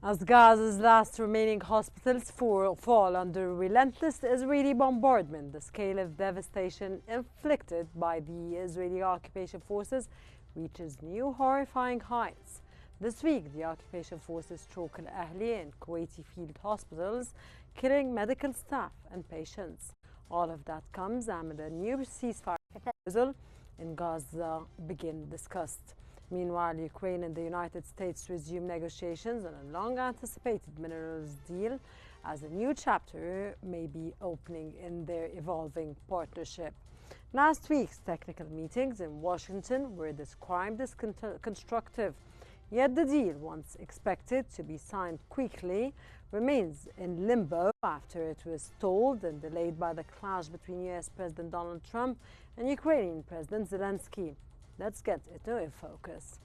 As Gaza's last remaining hospitals fall under relentless Israeli bombardment, the scale of devastation inflicted by the Israeli occupation forces reaches new horrifying heights. This week, the occupation forces struck Al Ahli and Kuwaiti field hospitals, killing medical staff and patients. All of that comes amid a new ceasefire proposal in Gaza being discussed. Meanwhile, Ukraine and the United States resume negotiations on a long-anticipated minerals deal as a new chapter may be opening in their evolving partnership. Last week's technical meetings in Washington were described as constructive, yet the deal, once expected to be signed quickly, remains in limbo after it was stalled and delayed by the clash between U.S. President Donald Trump and Ukrainian President Zelensky. Let's get into In Focus.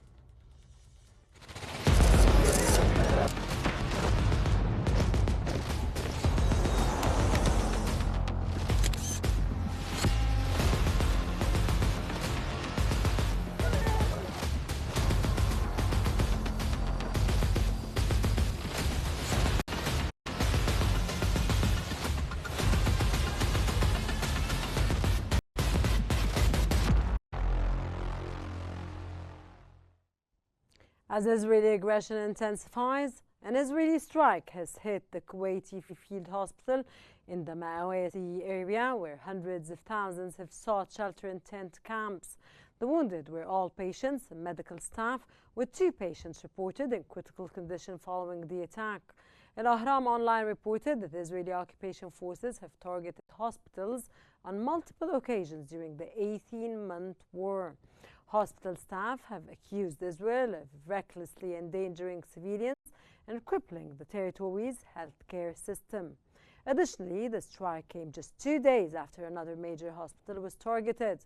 As Israeli aggression intensifies, an Israeli strike has hit the Kuwaiti field hospital in the Ma'awati area, where hundreds of thousands have sought shelter in tent camps. The wounded were all patients and medical staff, with 2 patients reported in critical condition following the attack. Al Ahram Online reported that Israeli occupation forces have targeted hospitals on multiple occasions during the 18-month war. Hospital staff have accused Israel of recklessly endangering civilians and crippling the territory's healthcare system. Additionally, the strike came just 2 days after another major hospital was targeted,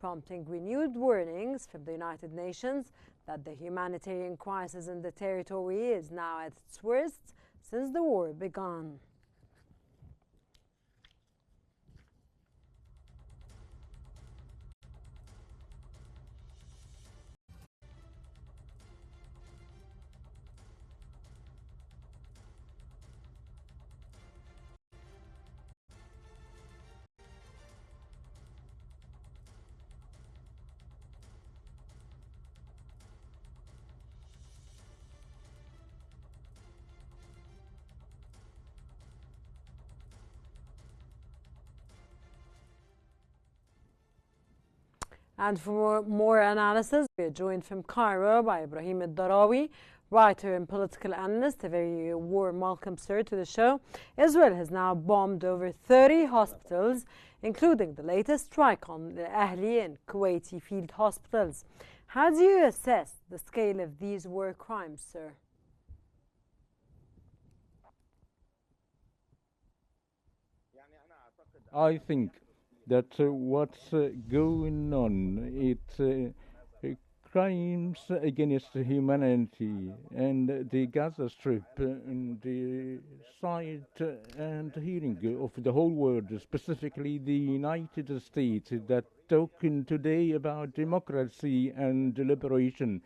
prompting renewed warnings from the United Nations that the humanitarian crisis in the territory is now at its worst since the war began. And for more analysis, we are joined from Cairo by Ibrahim al-Darawi, writer and political analyst. A very warm welcome, sir, to the show. Israel has now bombed over 30 hospitals, including the latest strike on the Ahli and Kuwaiti field hospitals. How do you assess the scale of these war crimes, sir? I think that what's going on, it's crimes against humanity, and the Gaza Strip, and the sight and hearing of the whole world, specifically the United States, that talking today about democracy and liberation,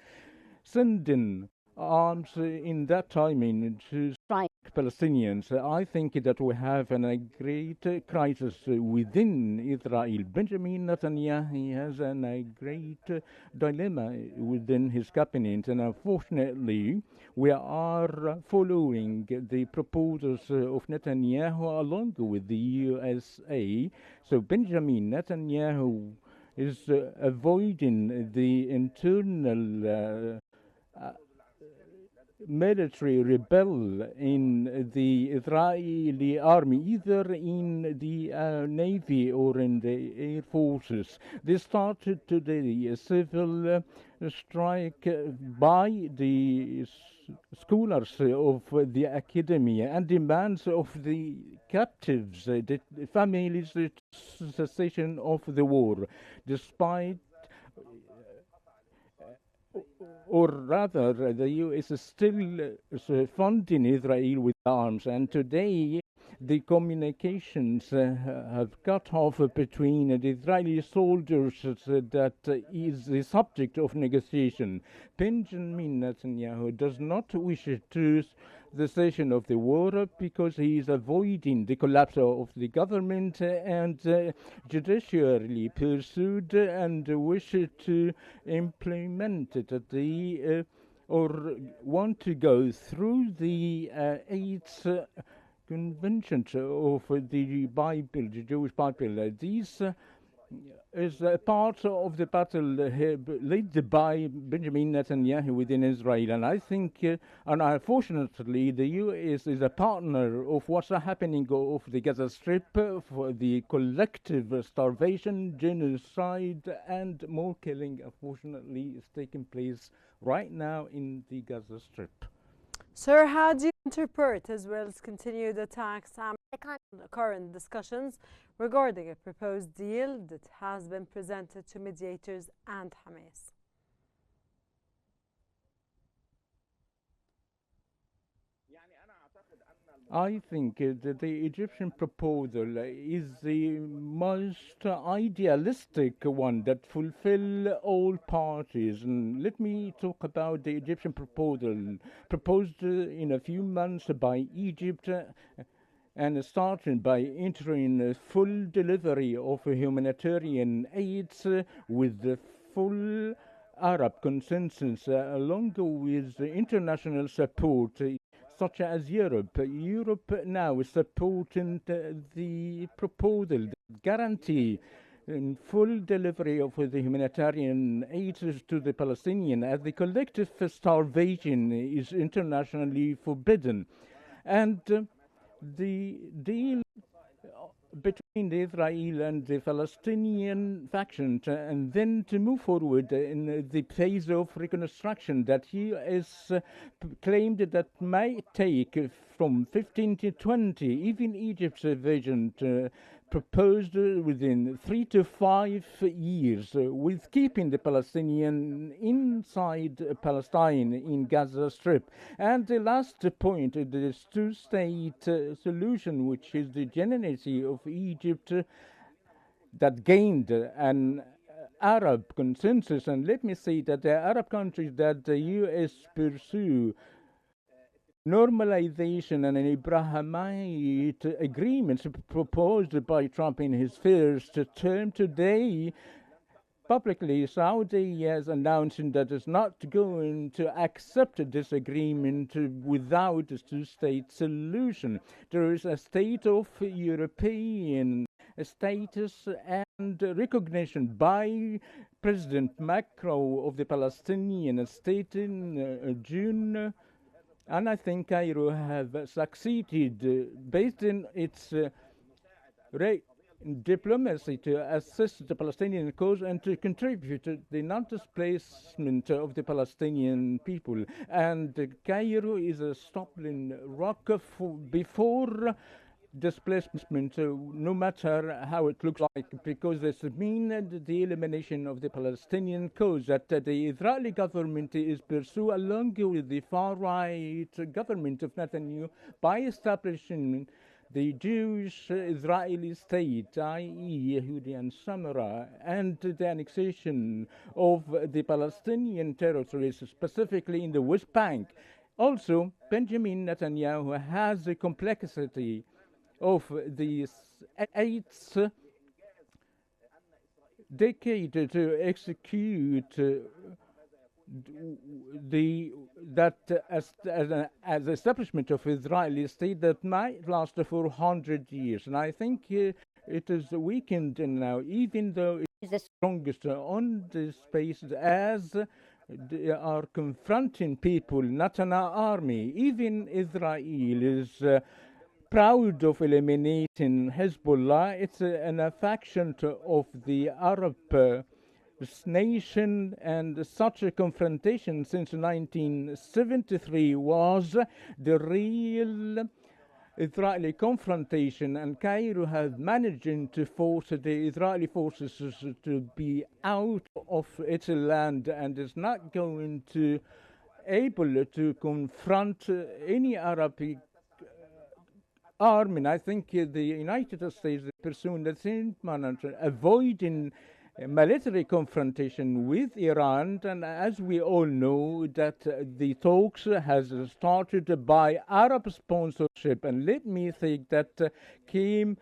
sending arms in that timing to strike Palestinians. I think that we have a great crisis within Israel. Benjamin Netanyahu has a great dilemma within his cabinet, and unfortunately, we are following the proposals of Netanyahu along with the USA. So Benjamin Netanyahu is avoiding the internal military rebel in the Israeli army, either in the navy or in the air forces. They started today a civil strike by the scholars of the academy and demands of the captives, the families, the cessation of the war, despite or rather, the U.S. is still funding Israel with arms. And today, the communications have cut off between the Israeli soldiers that is the subject of negotiation. Benjamin Netanyahu does not wish to the cessation of the war because he is avoiding the collapse of the government and judicially pursued and wish to implement it at the or want to go through the eighth convention of the Bible, the Jewish Bible. These is a part of the battle led by Benjamin Netanyahu within Israel. And I think, and unfortunately, the U.S. is a partner of what's happening off the Gaza Strip for the collective starvation, genocide, and more killing, unfortunately, is taking place right now in the Gaza Strip. Sir, how do you interpret Israel's continued attacks and current discussions regarding a proposed deal that has been presented to mediators and Hamas? I think that the Egyptian proposal is the most idealistic one that fulfill all parties. And let me talk about the Egyptian proposal proposed in a few months by Egypt and starting by entering full delivery of humanitarian aids with the full Arab consensus along with international support such as Europe. Europe now is supporting the proposal that guarantee in full delivery of the humanitarian aid to the Palestinians as the collective starvation is internationally forbidden. And the deal between the Israel and the Palestinian faction and then to move forward in the phase of reconstruction that he has claimed that might take from 15 to 20, even Egypt's vision proposed within 3 to 5 years, with keeping the Palestinian inside Palestine in Gaza Strip. And the last point, this two-state solution, which is the genuinity of Egypt that gained an Arab consensus. And let me say that the Arab countries that the U.S. pursue normalization and an Abrahamite agreement proposed by Trump in his first term today. Publicly, Saudi has announced that it's not going to accept this agreement without a two-state solution. There is a state of European status and recognition by President Macron of the Palestinian state in June. And I think Cairo have succeeded based in its diplomacy to assist the Palestinian cause and to contribute to the non-displacement of the Palestinian people. And Cairo is a stumbling rock before displacement, no matter how it looks like, because this means the elimination of the Palestinian cause that the Israeli government is pursuing along with the far-right government of Netanyahu by establishing the Jewish Israeli state, i.e. Yehudi and Samara, and the annexation of the Palestinian territories, specifically in the West Bank. Also, Benjamin Netanyahu has the complexity of the eighth decade to execute as establishment of Israeli state that might last for 100 years. And I think it is weakened now, even though it is the strongest on the space as they are confronting people, not an army. Even Israel is proud of eliminating Hezbollah. It's a faction of the Arab nation, and such a confrontation since 1973 was the real Israeli confrontation, and Cairo has managed to force the Israeli forces to be out of its land and is not going to able to confront any Arab arming. I think the United States is pursuing the same manner, avoiding military confrontation with Iran, and as we all know, that the talks has started by Arab sponsorship, and let me think that came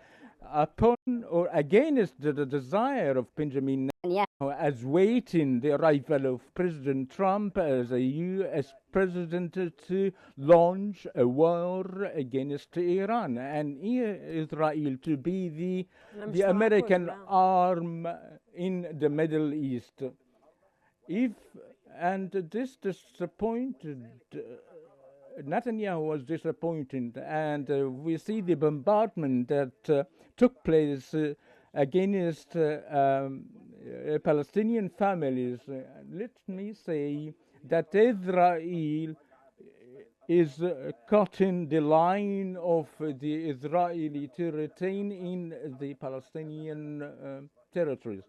upon or against the desire of Benjamin Netanyahu as waiting the arrival of President Trump as a U.S. president to launch a war against Iran and Israel to be the American arm in the Middle East. This disappointed Netanyahu was disappointed, and we see the bombardment that took place against Palestinian families. Let me say that Israel is cutting the line of the Israeli to retain in the Palestinian territories,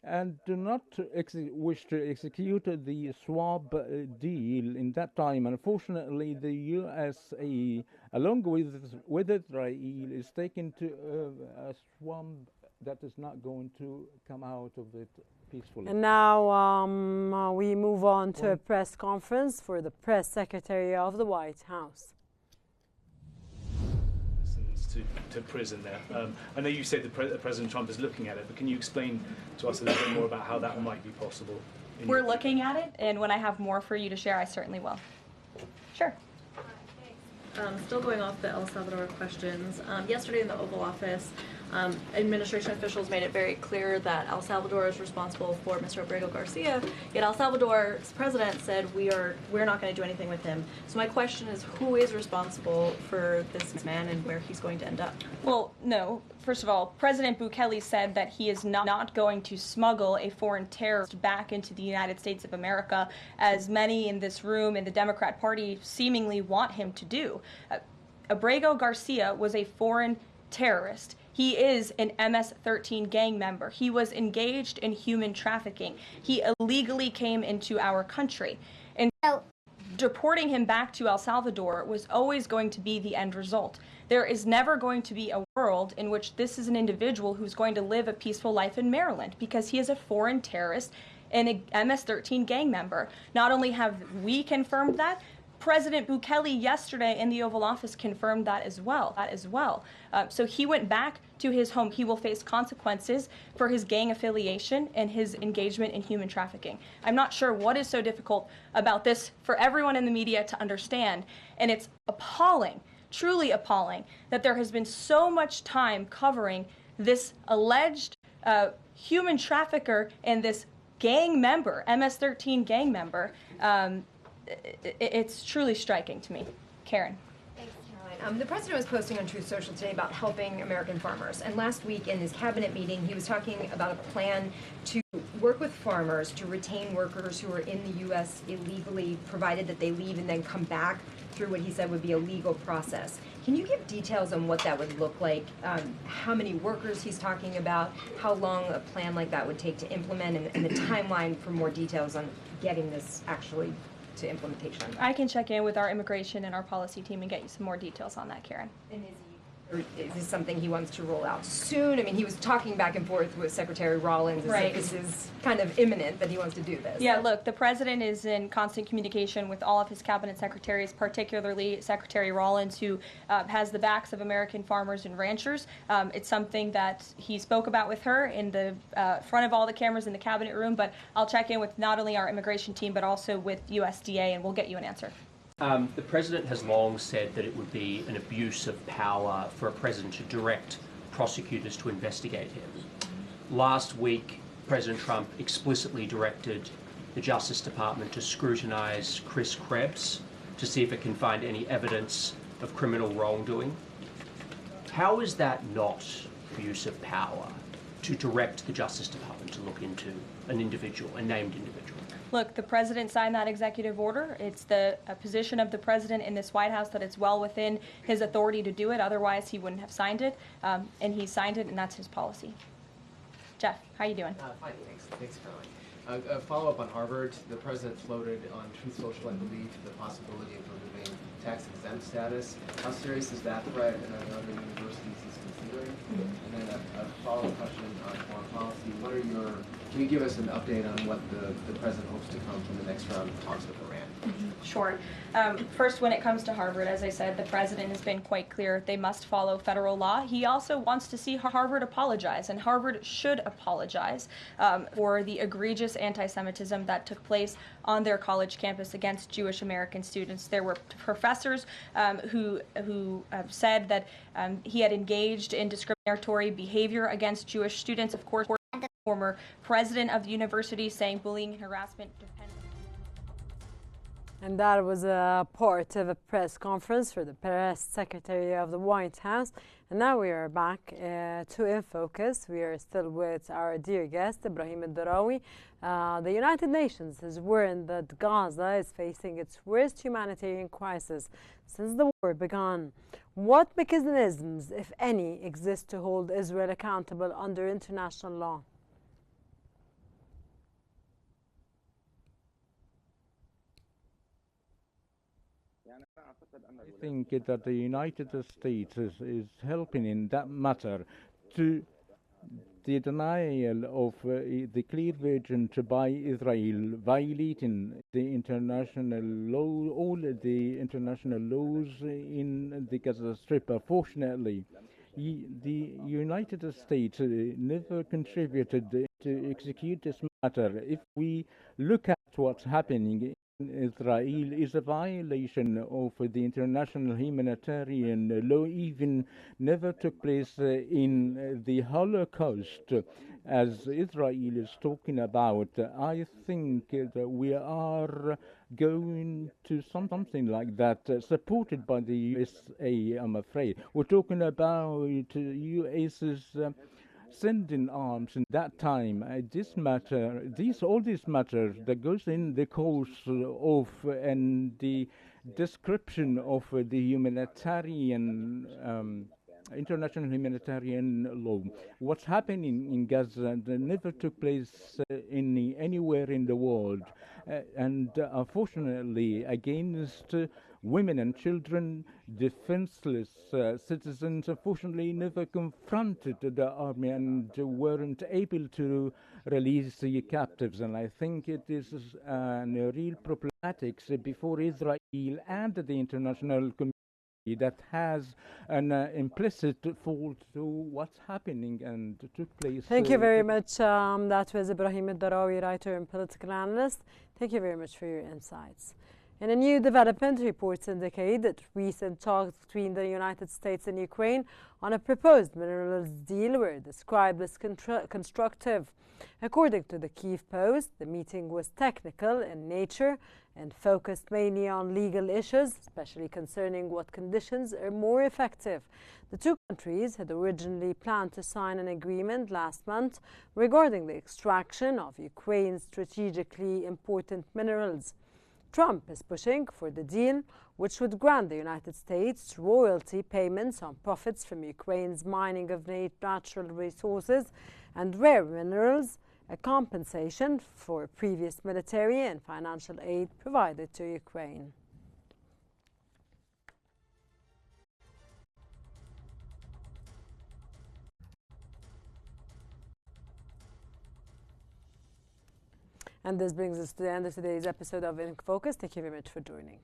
and do not wish to execute the swap deal in that time. Unfortunately, the USA, along with Israel, is taken to a swap that is not going to come out of it peacefully. And now we move on to a press conference for the press secretary of the White House. To prison there. I know you said that President Trump is looking at it, but can you explain to us a little bit more about how that might be possible? We're looking at it, and when I have more for you to share, I certainly will. Sure. Still going off the El Salvador questions, yesterday in the Oval Office, administration officials made it very clear that El Salvador is responsible for Mr. Abrego Garcia, yet El Salvador's president said we're not going to do anything with him. So my question is, who is responsible for this man and where he's going to end up? Well, no. First of all, President Bukele said that he is not going to smuggle a foreign terrorist back into the United States of America, as many in this room in the Democrat Party seemingly want him to do. Abrego Garcia was a foreign terrorist. He is an MS-13 gang member. He was engaged in human trafficking. He illegally came into our country. And deporting him back to El Salvador was always going to be the end result. There is never going to be a world in which this is an individual who's going to live a peaceful life in Maryland, because he is a foreign terrorist and a MS-13 gang member. Not only have we confirmed that, President Bukele yesterday in the Oval Office confirmed that as well. So he went back to his home. He will face consequences for his gang affiliation and his engagement in human trafficking. I'm not sure what is so difficult about this for everyone in the media to understand, and it's appalling, truly appalling, that there has been so much time covering this alleged human trafficker and this gang member, MS-13 gang member. It's truly striking to me. Karen. Thanks, Caroline. The president was posting on Truth Social today about helping American farmers. And last week in his cabinet meeting, he was talking about a plan to work with farmers to retain workers who are in the U.S. illegally, provided that they leave and then come back through what he said would be a legal process. Can you give details on what that would look like, how many workers he's talking about, how long a plan like that would take to implement, and the timeline for more details on getting this actually to implementation? I can check in with our immigration and our policy team and get you some more details on that, Karen. And is this something he wants to roll out soon? I mean, he was talking back and forth with Secretary Rollins. Right. This is kind of imminent that he wants to do this. Yeah, look, the president is in constant communication with all of his cabinet secretaries, particularly Secretary Rollins, who has the backs of American farmers and ranchers. It's something that he spoke about with her in the front of all the cameras in the cabinet room, but I'll check in with not only our immigration team, but also with USDA, and we'll get you an answer. The president has long said that it would be an abuse of power for a president to direct prosecutors to investigate him. Last week, President Trump explicitly directed the Justice Department to scrutinize Chris Krebs to see if it can find any evidence of criminal wrongdoing. How is that not abuse of power to direct the Justice Department to look into an individual, a named individual? Look, the president signed that executive order. It's the position of the president in this White House that it's well within his authority to do it. Otherwise, he wouldn't have signed it. And he signed it, and that's his policy. Jeff, how you doing? Fine, thanks, Caroline. A follow-up on Harvard. The president floated on Truth Social, I believe, the possibility of removing tax-exempt status. How serious is that threat, and are there other universities he's considering? And then a follow-up question on foreign policy. Can you give us an update on what the president hopes to come from the next round of talks with Iran? Sure. First, when it comes to Harvard, as I said, the president has been quite clear they must follow federal law. He also wants to see Harvard apologize, and Harvard should apologize for the egregious anti-Semitism that took place on their college campus against Jewish American students. There were professors who said that he had engaged in discriminatory behavior against Jewish students. Of course, the former president of the university saying bullying and harassment depends. And that was a part of a press conference for the press secretary of the White House. And now we are back to In Focus. We are still with our dear guest, Ibrahim al-Darawi. The United Nations has warned that Gaza is facing its worst humanitarian crisis since the war began. What mechanisms, if any, exist to hold Israel accountable under international law? I think that the United States is helping in that matter to the denial of the clear verdict by Israel, violating the international law, all the international laws in the Gaza Strip. Unfortunately, the United States never contributed to execute this matter. If we look at what's happening, Israel is a violation of the international humanitarian law, even never took place in the Holocaust, as Israel is talking about. I think that we are going to something like that, supported by the USA, I'm afraid. We're talking about US's sending arms in that time. All these matters that goes in the course of and the description of the humanitarian international humanitarian law. What's happening in Gaza never took place anywhere in the world, and unfortunately against women and children, defenseless citizens, unfortunately never confronted the army and weren't able to release the captives. And I think it is a real problematic before Israel and the international community that has an implicit fault to what's happening and took place. Thank you very much. That was Ibrahim al-Darawi, writer and political analyst. Thank you very much for your insights. In a new development, reports indicate that recent talks between the United States and Ukraine on a proposed minerals deal were described as constructive. According to the Kyiv Post, the meeting was technical in nature and focused mainly on legal issues, especially concerning what conditions are more effective. The two countries had originally planned to sign an agreement last month regarding the extraction of Ukraine's strategically important minerals. Trump is pushing for the deal, which would grant the United States royalty payments on profits from Ukraine's mining of natural resources and rare minerals, a compensation for previous military and financial aid provided to Ukraine. And this brings us to the end of today's episode of In Focus. Thank you very much for joining.